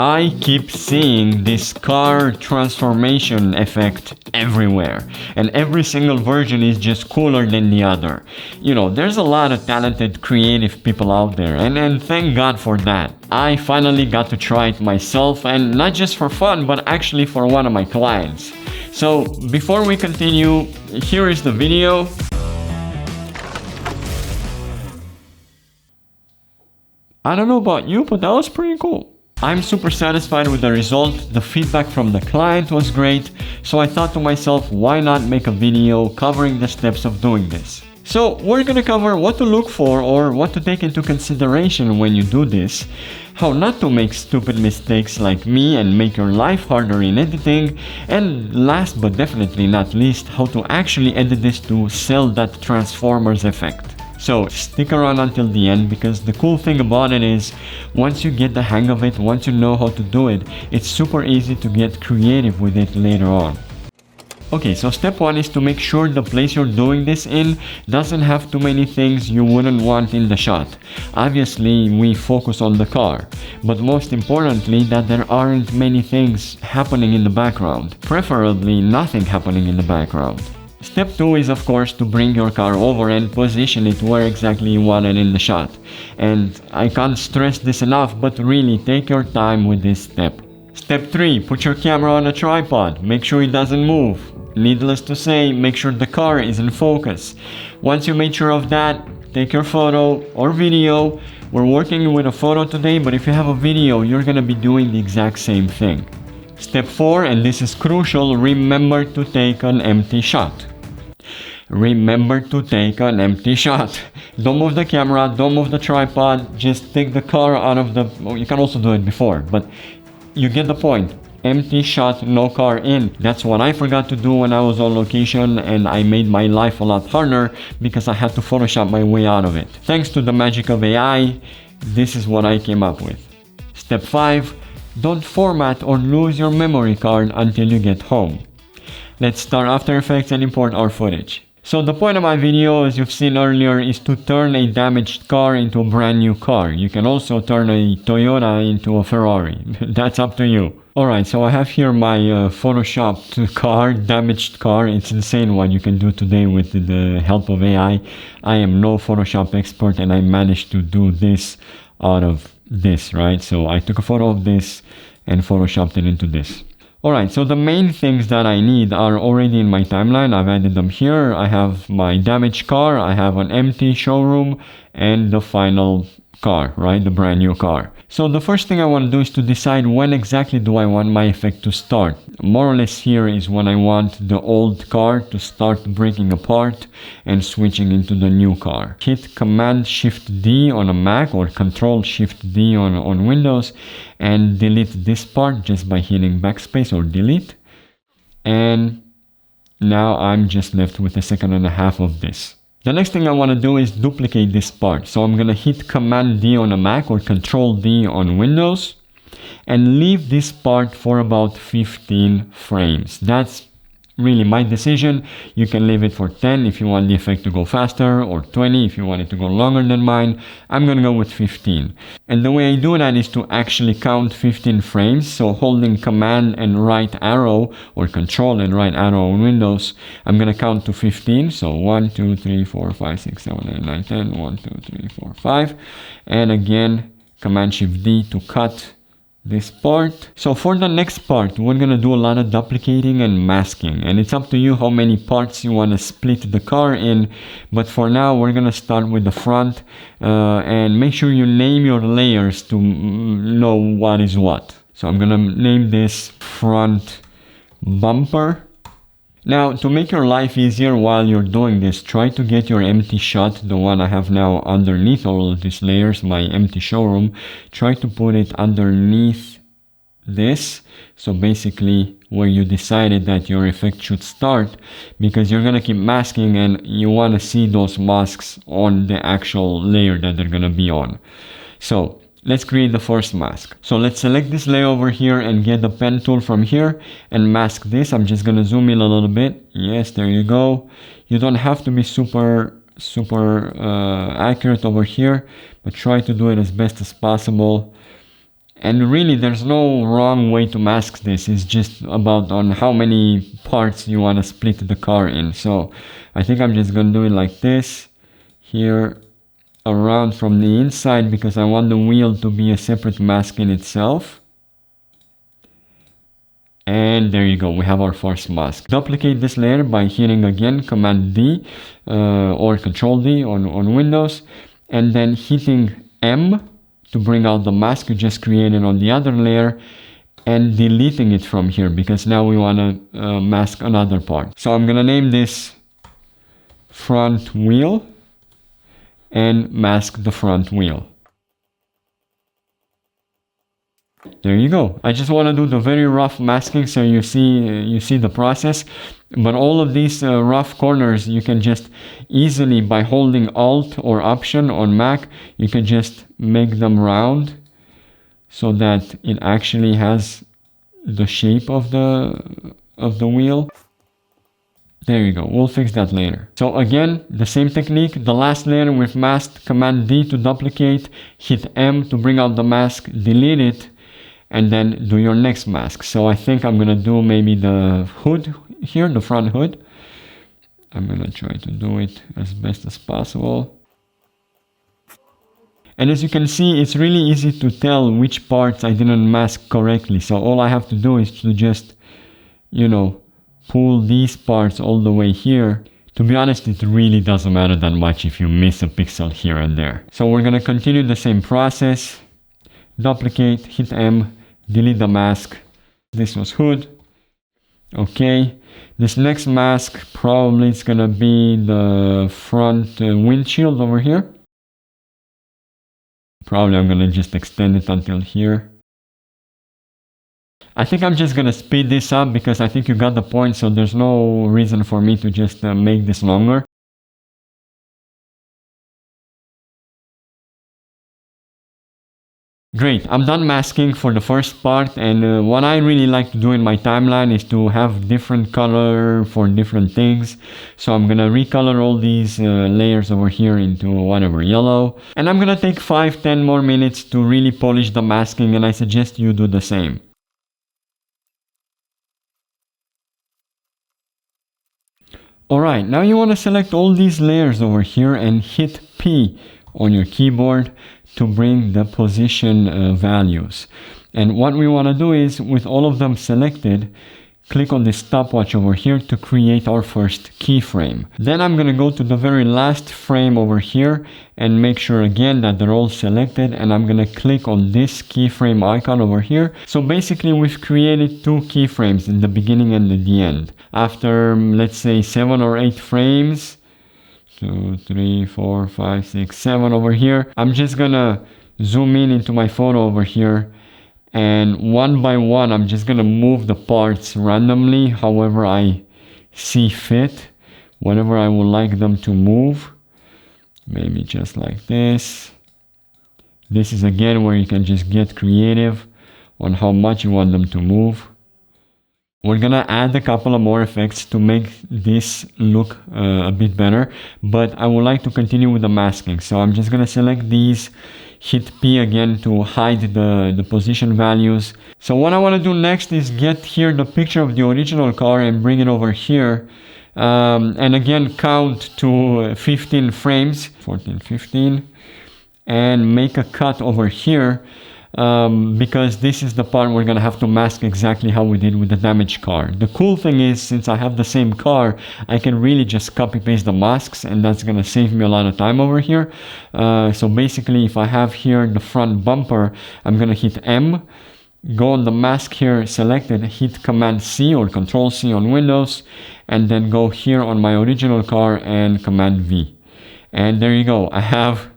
I keep seeing this car transformation effect everywhere, and every single version is just cooler than the other. You know, there's a lot of talented creative people out there, and thank God for that. I finally got to try it myself, and not just for fun, but actually for one of my clients. So before we continue, here is the video. I don't know about you, but that was pretty cool. I'm super satisfied with the result. The feedback from the client was great, so I thought to myself, why not make a video covering the steps of doing this? So we're gonna cover what to look for or what to take into consideration when you do this, how not to make stupid mistakes like me and make your life harder in editing, and last but definitely not least, how to actually edit this to sell that Transformers effect. So stick around until the end, because the cool thing about it is once you get the hang of it, once you know how to do it, it's super easy to get creative with it later on. Okay, so step one is to make sure the place you're doing this in doesn't have too many things you wouldn't want in the shot. Obviously, we focus on the car, but most importantly that there aren't many things happening in the background, preferably nothing happening in the background. Step 2 is of course to bring your car over and position it where exactly you want it in the shot. And I can't stress this enough, but really take your time with this step. Step 3, put your camera on a tripod, make sure it doesn't move. Needless to say, make sure the car is in focus. Once you made sure of that, take your photo or video. We're working with a photo today, but if you have a video, you're gonna be doing the exact same thing. Step 4, and this is crucial, remember to take an empty shot. Remember to take an empty shot. Don't move the camera, don't move the tripod, just take the car out of the... Well, you can also do it before, but you get the point. Empty shot, no car in. That's what I forgot to do when I was on location, and I made my life a lot harder because I had to Photoshop my way out of it. Thanks to the magic of AI, this is what I came up with. Step 5, don't format or lose your memory card until you get home. Let's start After Effects and import our footage. So the point of my video, as you've seen earlier, is to turn a damaged car into a brand new car. You can also turn a Toyota into a Ferrari. That's up to you. Alright, so I have here my photoshopped car, damaged car. It's insane what you can do today with the help of AI. I am no Photoshop expert, and I managed to do this out of this, right? So I took a photo of this and photoshopped it into this. Alright, so the main things that I need are already in my timeline. I've added them here. I have my damaged car, I have an empty showroom, and the final car, right? The brand new car. So the first thing I want to do is to decide when exactly do I want my effect to start. More or less here is when I want the old car to start breaking apart and switching into the new car. Hit Command-Shift-D on a Mac or Control-Shift-D on Windows and delete this part just by hitting backspace or delete. And now I'm just left with a second and a half of this. The next thing I want to do is duplicate this part. So I'm going to hit Command-D on a Mac or Control-D on Windows and leave this part for about 15 frames. That's really my decision. You can leave it for 10 if you want the effect to go faster, or 20 if you want it to go longer than mine. I'm going to go with 15. And the way I do that is to actually count 15 frames. So holding Command and right arrow or Control and right arrow on Windows, I'm going to count to 15. So 1, 2, 3, 4, 5, 6, 7, 8, 9, 10. 1, 2, 3, 4, 5. And again, Command-Shift-D to cut this part. So for the next part, we're gonna do a lot of duplicating and masking, and it's up to you how many parts you want to split the car in, but for now we're gonna start with the front and make sure you name your layers to know what is what. So I'm gonna name this front bumper. Now, to make your life easier while you're doing this, try to get your empty shot, the one I have now underneath all of these layers, my empty showroom. Try to put it underneath this. So basically where you decided that your effect should start, because you're gonna keep masking and you wanna see those masks on the actual layer that they're gonna be on. So let's create the first mask. So let's select this layer over here and get the pen tool from here and mask this. I'm just gonna zoom in a little bit. Yes, there you go. You don't have to be super accurate over here, but try to do it as best as possible. And really, there's no wrong way to mask this. It's just about on how many parts you want to split the car in. So I think I'm just going to do it like this. Here, around from the inside, because I want the wheel to be a separate mask in itself. And there you go, we have our first mask. Duplicate this layer by hitting again Command D or Control D on Windows, and then hitting M to bring out the mask you just created on the other layer, and deleting it from here because now we want to mask another part. So I'm gonna name this front wheel and mask the front wheel. There you go. I just want to do the very rough masking so you see the process. But all of these rough corners you can just easily, by holding Alt or Option on Mac, you can just make them round so that it actually has the shape of the wheel. There you go. We'll fix that later. So again, the same technique. The last layer we've masked, Command D to duplicate, hit M to bring out the mask, delete it, and then do your next mask. So I think I'm gonna do maybe the hood here, the front hood. I'm gonna try to do it as best as possible. And as you can see, it's really easy to tell which parts I didn't mask correctly. So all I have to do is to just, you know, pull these parts all the way here. To be honest, it really doesn't matter that much if you miss a pixel here and there. So we're gonna continue the same process. Duplicate, hit M, delete the mask. This was hood. Okay, this next mask probably is gonna be the front windshield over here. Probably I'm gonna just extend it until here. I think I'm just gonna speed this up because I think you got the point, so there's no reason for me to just make this longer. Great, I'm done masking for the first part, and what I really like to do in my timeline is to have different color for different things. So I'm gonna recolor all these layers over here into whatever, yellow. And I'm gonna take 5-10 more minutes to really polish the masking, and I suggest you do the same. Alright, now you want to select all these layers over here and hit P on your keyboard to bring the position values. And what we want to do is, with all of them selected, click on this stopwatch over here to create our first keyframe. Then I'm going to go to the very last frame over here and make sure again that they're all selected, and I'm going to click on this keyframe icon over here. So basically we've created 2 keyframes in the beginning and at the end. After let's say 7 or 8 frames, 2, 3, 4, 5, 6, 7 over here, I'm just gonna zoom in into my photo over here, and one by one I'm just gonna move the parts randomly however I see fit, whenever I would like them to move. Maybe just like this. This is again where you can just get creative on how much you want them to move. We're gonna add a couple of more effects to make this look a bit better, but I would like to continue with the masking. So I'm just gonna select these, hit P again to hide the position values. So what I want to do next is get here the picture of the original car and bring it over here. And again count to 15 frames, 14, 15, and make a cut over here. Because this is the part we're gonna have to mask exactly how we did with the damaged car. The cool thing is, since I have the same car, I can really just copy paste the masks, and that's gonna save me a lot of time over here. So basically, if I have here the front bumper, I'm gonna hit M, go on the mask here, select it, hit Command C or Control C on Windows, and then go here on my original car and Command V. And there you go. I have,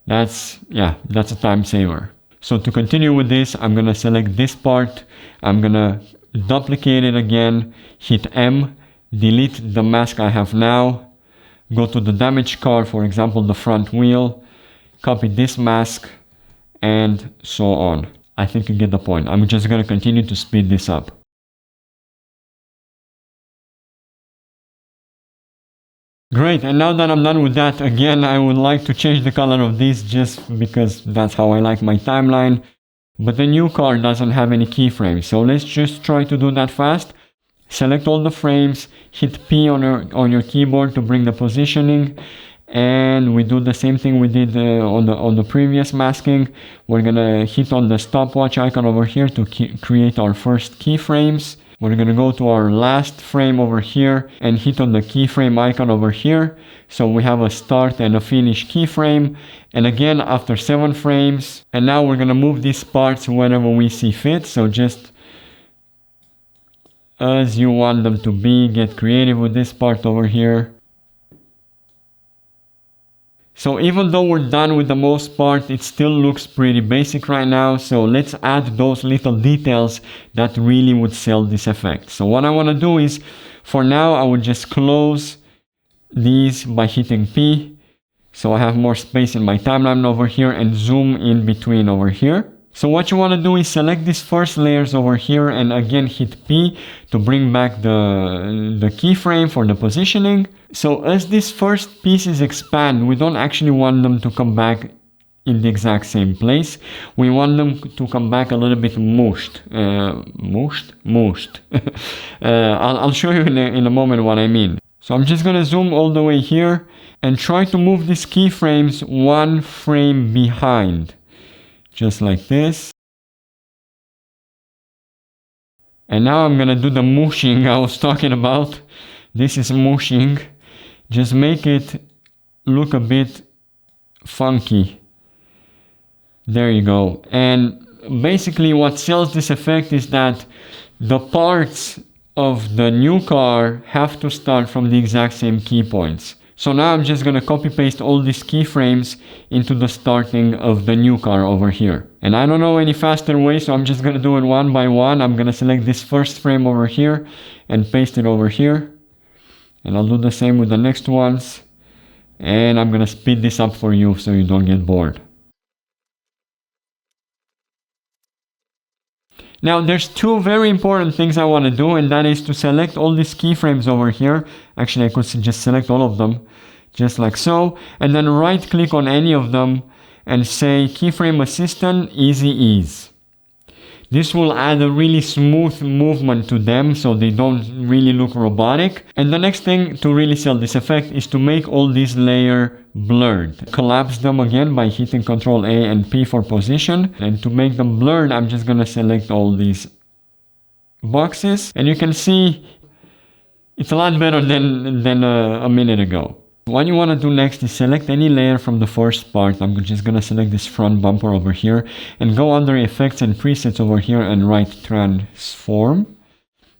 that's a time saver. So to continue with this, I'm gonna select this part, I'm gonna duplicate it again, hit M, delete the mask I have now, go to the damaged car, for example the front wheel, copy this mask, and so on. I think you get the point. I'm just gonna continue to speed this up. Great, and now that I'm done with that, again, I would like to change the color of this just because that's how I like my timeline. But the new car doesn't have any keyframes, so let's just try to do that fast. Select all the frames, hit P on your keyboard to bring the positioning, and we do the same thing we did on the previous masking. We're gonna hit on the stopwatch icon over here to create our first keyframes. We're gonna go to our last frame over here and hit on the keyframe icon over here. So we have a start and a finish keyframe. And again, after 7 frames. And now we're gonna move these parts whenever we see fit. So just as you want them to be, get creative with this part over here. So even though we're done with the most part, it still looks pretty basic right now. So let's add those little details that really would sell this effect. So what I want to do is, for now, I would just close these by hitting P. So I have more space in my timeline over here and zoom in between over here. So what you want to do is select these first layers over here and again hit P to bring back the keyframe for the positioning. So as these first pieces expand, we don't actually want them to come back in the exact same place. We want them to come back a little bit mushed. I'll show you in a moment what I mean. So I'm just going to zoom all the way here and try to move these keyframes 1 frame behind. Just like this. And now I'm gonna do the mushing I was talking about. This is mushing. Just make it look a bit funky. There you go. And basically what sells this effect is that the parts of the new car have to start from the exact same key points. So now I'm just going to copy paste all these keyframes into the starting of the new car over here. And I don't know any faster way, so I'm just going to do it one by one. I'm going to select this first frame over here and paste it over here. And I'll do the same with the next ones. And I'm going to speed this up for you so you don't get bored. Now there's 2 very important things I want to do, and that is to select all these keyframes over here. Actually, I could just select all of them, just like so, and then right click on any of them and say Keyframe Assistant Easy Ease. This will add a really smooth movement to them so they don't really look robotic. And the next thing to really sell this effect is to make all these layers blurred. Collapse them again by hitting Ctrl A and P for position. And to make them blurred, I'm just going to select all these boxes. And you can see it's a lot better than a minute ago. What you want to do next is select any layer from the first part. I'm just going to select this front bumper over here and go under Effects and Presets over here and write Transform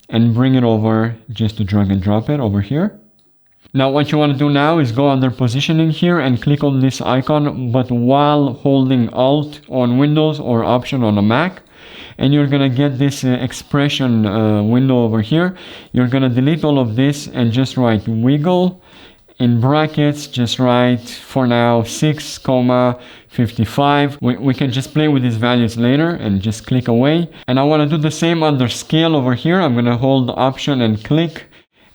and bring it over just to drag and drop it over here. Now what you want to do now is go under Positioning here and click on this icon, but while holding Alt on Windows or Option on a Mac. And you're going to get this expression window over here. You're going to delete all of this and just write Wiggle. In brackets, just write for now 6,55. We can just play with these values later and just click away. And I want to do the same under scale over here. I'm going to hold Option and click.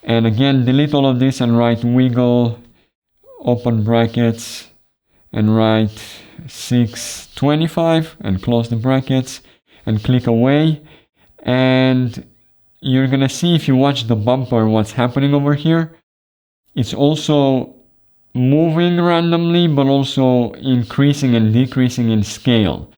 And again, delete all of this and write wiggle, open brackets, and write 625 and close the brackets and click away. And you're going to see if you watch the bumper what's happening over here. It's also moving randomly, but also increasing and decreasing in scale.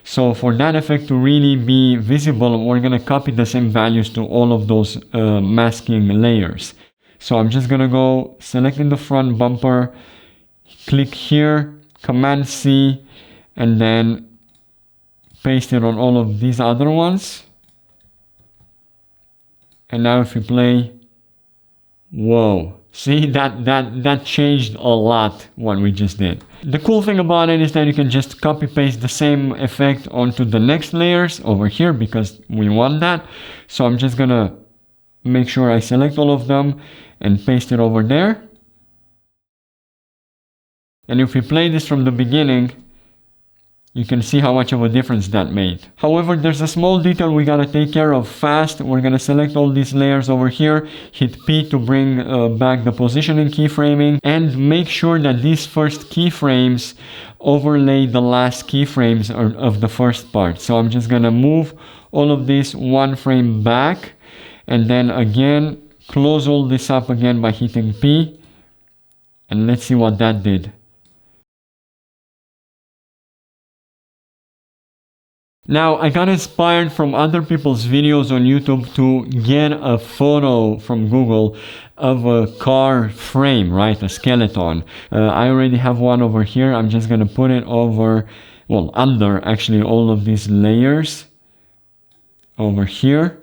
So for that effect to really be visible, we're going to copy the same values to all of those masking layers. So I'm just going to go selecting the front bumper, click here, Command C, and then paste it on all of these other ones. And now if you play, whoa. See, that changed a lot what we just did. The cool thing about it is that you can just copy paste the same effect onto the next layers over here because we want that. So I'm just gonna make sure I select all of them and paste it over there. And if we play this from the beginning, You can see how much of a difference that made. However, there's a small detail we gotta take care of fast. We're gonna select all these layers over here, hit P to bring back the positioning keyframing, and make sure that these first keyframes overlay the last keyframes of the first part. So I'm just gonna move all of this one frame back, and then again, close all this up again by hitting P, and let's see what that did. Now, I got inspired from other people's videos on YouTube to get a photo from Google of a car frame, right? A skeleton. I already have one over here. I'm just gonna put it over, well, under actually all of these layers over here.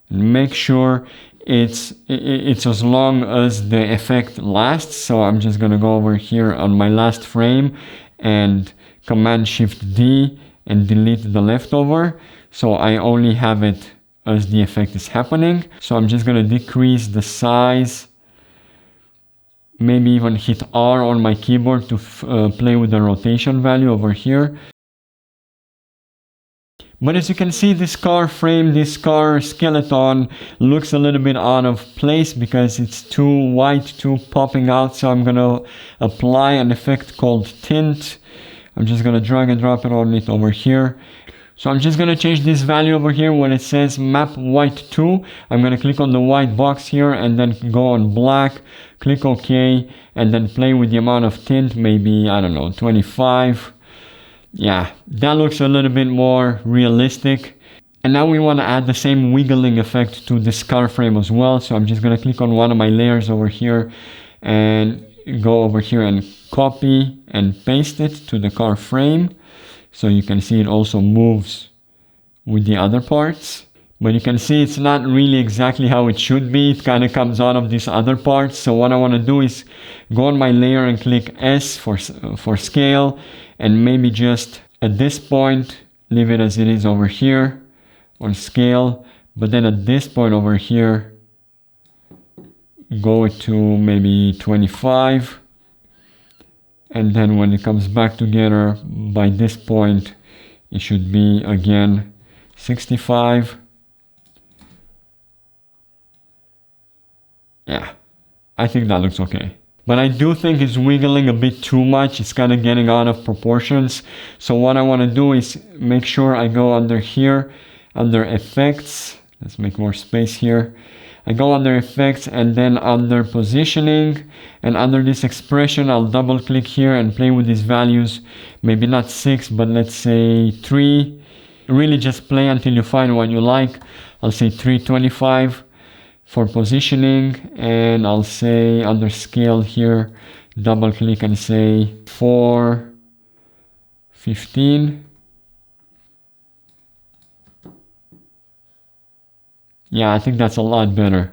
And make sure it's as long as the effect lasts. So I'm just gonna go over here on my last frame and Command Shift D and delete the leftover, so I only have it as the effect is happening. So I'm just gonna decrease the size, maybe even hit R on my keyboard to play with the rotation value over here. But as you can see, this car frame, this car skeleton looks a little bit out of place because it's too white, too popping out. So I'm gonna apply an effect called tint. I'm just gonna drag and drop it on it over here. So I'm just gonna change this value over here when it says map white to. I'm gonna click on the white box here and then go on black, click OK, and then play with the amount of tint, maybe, I don't know, 25. Yeah, that looks a little bit more realistic. And now we wanna add the same wiggling effect to this car frame as well. So I'm just gonna click on one of my layers over here and go over here and copy and paste it to the car frame, so you can see it also moves with the other parts. But you can see it's not really exactly how it should be. It kind of comes out of these other parts. So what I want to do is go on my layer and click S for scale, and maybe just at this point leave it as it is over here on scale, but then at this point over here go to maybe 25, and then when it comes back together by this point it should be again 65. Yeah, I think that looks okay. But I do think it's wiggling a bit too much. It's kind of getting out of proportions. So what I want to do is make sure I go under here, under effects. Let's make more space here. I go under effects and then under positioning, and under this expression I'll double click here and play with these values. Maybe not 6, but let's say 3. Really just play until you find what you like. I'll say 325 for positioning, and I'll say under scale here, double click and say 415. Yeah, I think that's a lot better.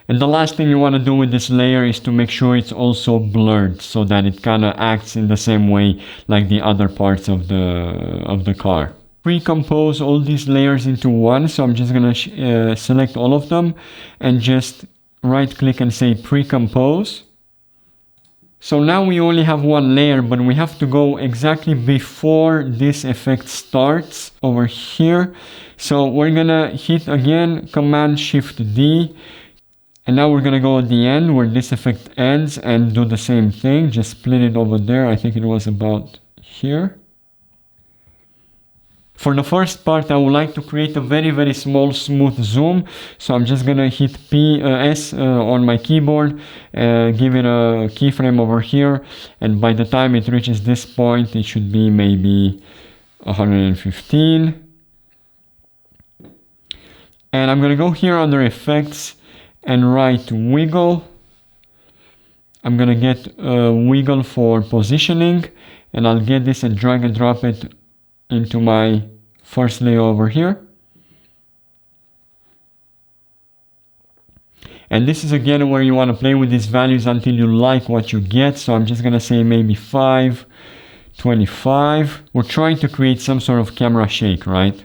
And the last thing you want to do with this layer is to make sure it's also blurred, so that it kind of acts in the same way like the other parts of the car. Pre-compose all these layers into one, so I'm just gonna select all of them and just right click and say pre-compose. So now we only have one layer, but we have to go exactly before this effect starts over here. So we're gonna hit again Command Shift D, and now we're gonna go at the end where this effect ends and do the same thing. Just split it over there. I think it was about here. For the first part, I would like to create a very small smooth zoom. So I'm just gonna hit S on my keyboard, give it a keyframe over here, and by the time it reaches this point, it should be maybe 115. And I'm gonna go here under effects and write wiggle. I'm gonna get wiggle for positioning, and I'll get this and drag and drop it into my first layer over here. And this is again where you want to play with these values until you like what you get. So I'm just gonna say maybe 525. We're trying to create some sort of camera shake, right?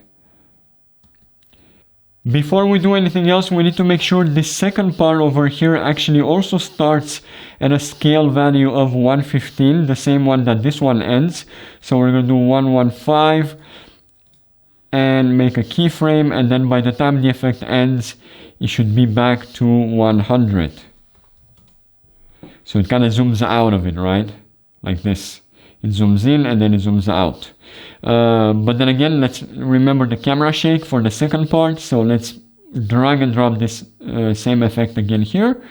Before we do anything else, we need to make sure this second part over here actually also starts at a scale value of 115, the same one that this one ends. So we're going to do 115 and make a keyframe, and then by the time the effect ends, it should be back to 100. So it kind of zooms out of it, right? Like this. It zooms in and then it zooms out. But then again, let's remember the camera shake for the second part. So let's drag and drop this same effect again here.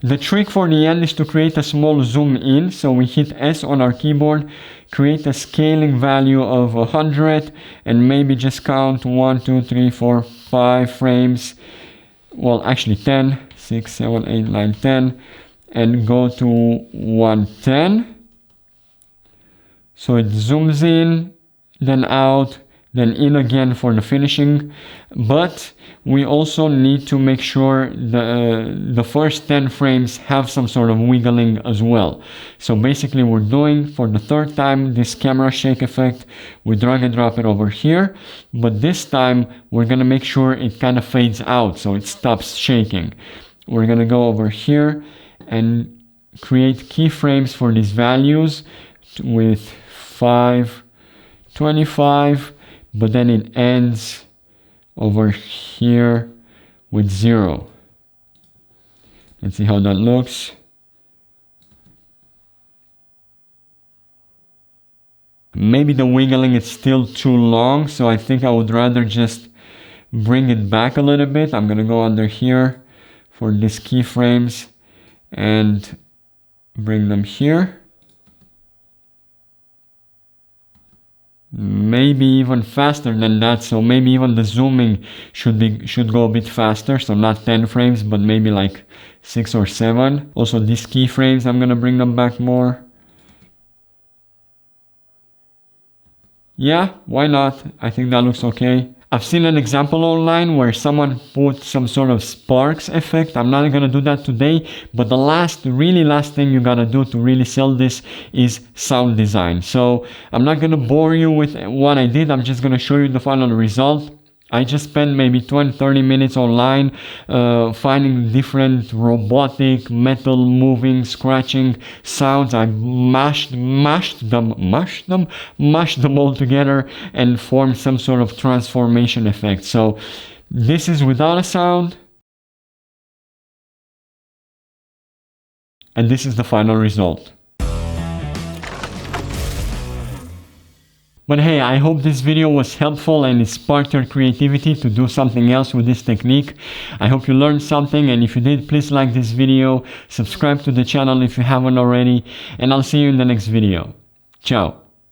The trick for the end is to create a small zoom in. So we hit S on our keyboard, create a scaling value of 100, and maybe just count 1, 2, 3, 4, 5 frames. Well, actually 10, 6, 7, 8, 9, 10, and go to 110. So it zooms in, then out, then in again for the finishing. But we also need to make sure the first 10 frames have some sort of wiggling as well. So basically we're doing for the third time this camera shake effect. We drag and drop it over here, but this time we're gonna make sure it kind of fades out so it stops shaking. We're gonna go over here and create keyframes for these values with 5, 25, but then it ends over here with 0. Let's see how that looks. Maybe the wiggling is still too long, so I think I would rather just bring it back a little bit. I'm gonna go under here for these keyframes and bring them here. Maybe even faster than that, so maybe even the zooming should go a bit faster, so not 10 frames but maybe like 6 or 7. Also these keyframes, I'm gonna bring them back more. Yeah, why not? I think that looks okay. I've seen an example online where someone put some sort of sparks effect. I'm not gonna do that today, but the really last thing you gotta do to really sell this is sound design. So I'm not gonna bore you with what I did. I'm just gonna show you the final result. I just spent maybe 20-30 minutes online finding different robotic, metal moving, scratching sounds. I mashed them all together and formed some sort of transformation effect. So this is without a sound, and this is the final result. But hey, I hope this video was helpful and it sparked your creativity to do something else with this technique. I hope you learned something, and if you did, please like this video, subscribe to the channel if you haven't already, and I'll see you in the next video. Ciao.